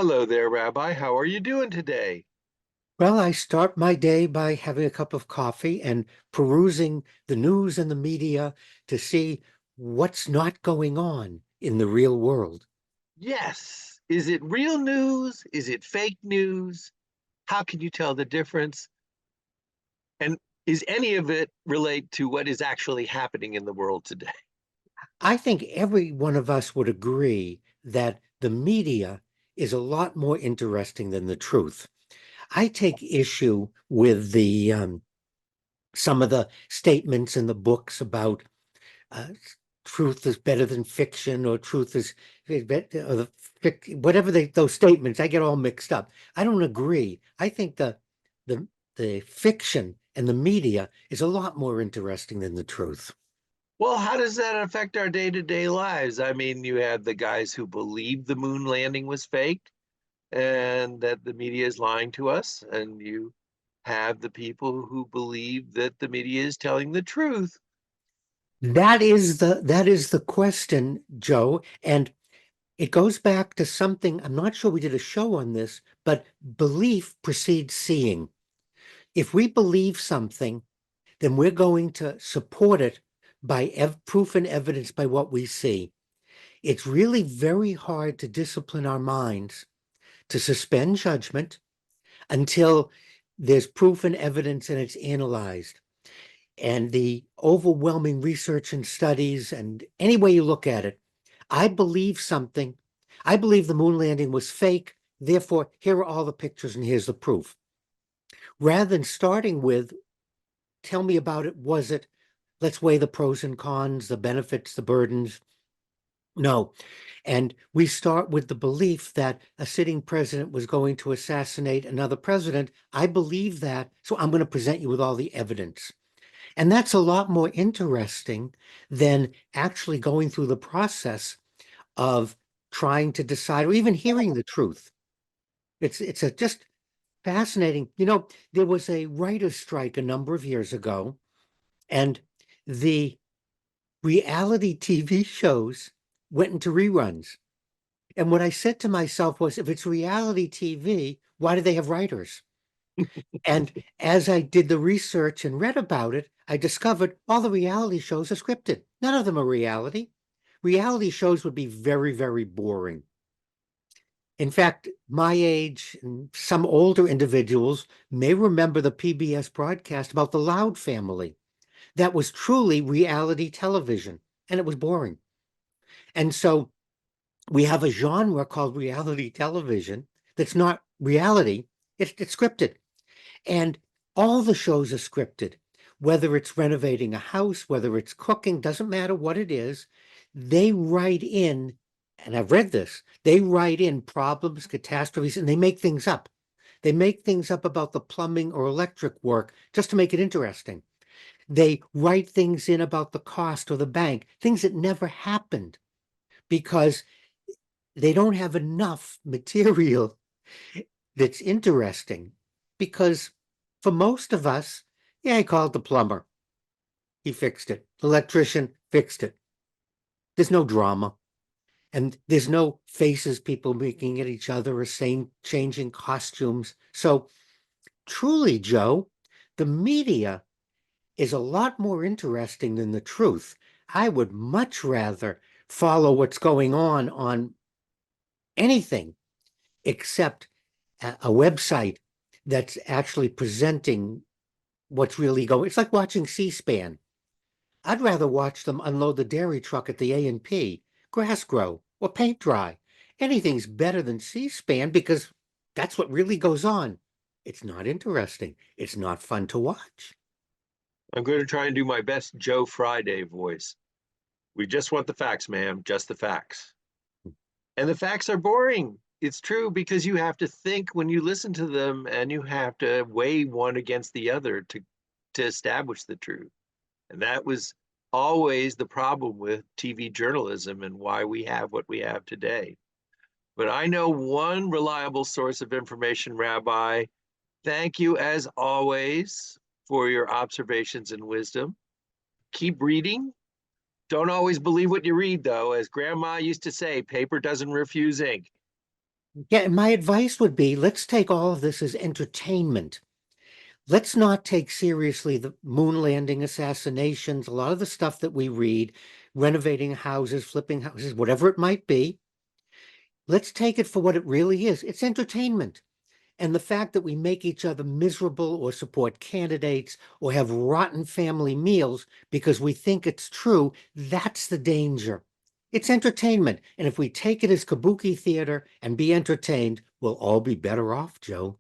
Hello there, Rabbi. How are you doing today? Well, I start my day by having a cup of coffee and perusing the news and the media to see what's not going on in the real world. Yes. Is it real news? Is it fake news? How can you tell the difference? And is any of it relate to what is actually happening in the world today? I think every one of us would agree that the media is a lot more interesting than the truth. I take issue with the some of the statements in the books about uh, truth is better than fiction or truth is better, or whatever those statements, I get all mixed up. I don't agree. I think the the fiction and the media is a lot more interesting than the truth. Well, how does that affect our day-to-day lives? I mean, you have the guys who believe the moon landing was faked and that the media is lying to us, and you have the people who believe that the media is telling the truth. That is the question, Joe, and it goes back to something. I'm not sure we did a show on this, but belief precedes seeing. If we believe something, then we're going to support it by proof and evidence by what we see. It's really very hard to discipline our minds to suspend judgment until there's proof and evidence and it's analyzed. And the overwhelming research and studies, and any way you look at it, I believe something. I believe the moon landing was fake. Therefore, here are all the pictures and here's the proof. Rather than starting with, tell me about it, was it? Let's weigh the pros and cons, the benefits, the burdens. No. And we start with the belief that a sitting president was going to assassinate another president. I believe that, so I'm going to present you with all the evidence. And that's a lot more interesting than actually going through the process of trying to decide or even hearing the truth. It's a just fascinating. There was a writer's strike a number of years ago, and the reality TV shows went into reruns. And what I said to myself was, if it's reality TV, why do they have writers? And as I did the research and read about it, I discovered all the reality shows are scripted. None of them are reality. Reality shows would be very, very boring. In fact, my age and some older individuals may remember the PBS broadcast about the Loud family. That was truly reality television, and it was boring. And so we have a genre called reality television that's not reality, it's scripted. And all the shows are scripted, whether it's renovating a house, whether it's cooking, doesn't matter what it is. They write in, and I've read this, they write in problems, catastrophes, and they make things up. They make things up about the plumbing or electric work just to make it interesting. They write things in about the cost or the bank, things that never happened because they don't have enough material that's interesting. Because for most of us, yeah, I called the plumber. He fixed it. The electrician fixed it. There's no drama. And there's no faces people making at each other or saying changing costumes. So truly, Joe, the media is a lot more interesting than the truth. I would much rather follow what's going on anything except a website that's actually presenting what's really going. It's like watching C-SPAN. I'd rather watch them unload the dairy truck at the A&P, grass grow, or paint dry. Anything's better than C-SPAN because that's what really goes on. It's not interesting. It's not fun to watch. I'm going to try and do my best Joe Friday voice. We just want the facts, ma'am, just the facts. And the facts are boring. It's true because you have to think when you listen to them and you have to weigh one against the other to establish the truth. And that was always the problem with TV journalism and why we have what we have today. But I know one reliable source of information, Rabbi. Thank you, as always, for your observations and wisdom. Keep reading. Don't always believe what you read, though. As Grandma used to say, paper doesn't refuse ink. Yeah, and my advice would be, let's take all of this as entertainment. Let's not take seriously the moon landing assassinations, a lot of the stuff that we read, renovating houses, flipping houses, whatever it might be. Let's take it for what it really is. It's entertainment. And the fact that we make each other miserable or support candidates or have rotten family meals because we think it's true, that's the danger. It's entertainment. And if we take it as kabuki theater and be entertained, we'll all be better off, Joe.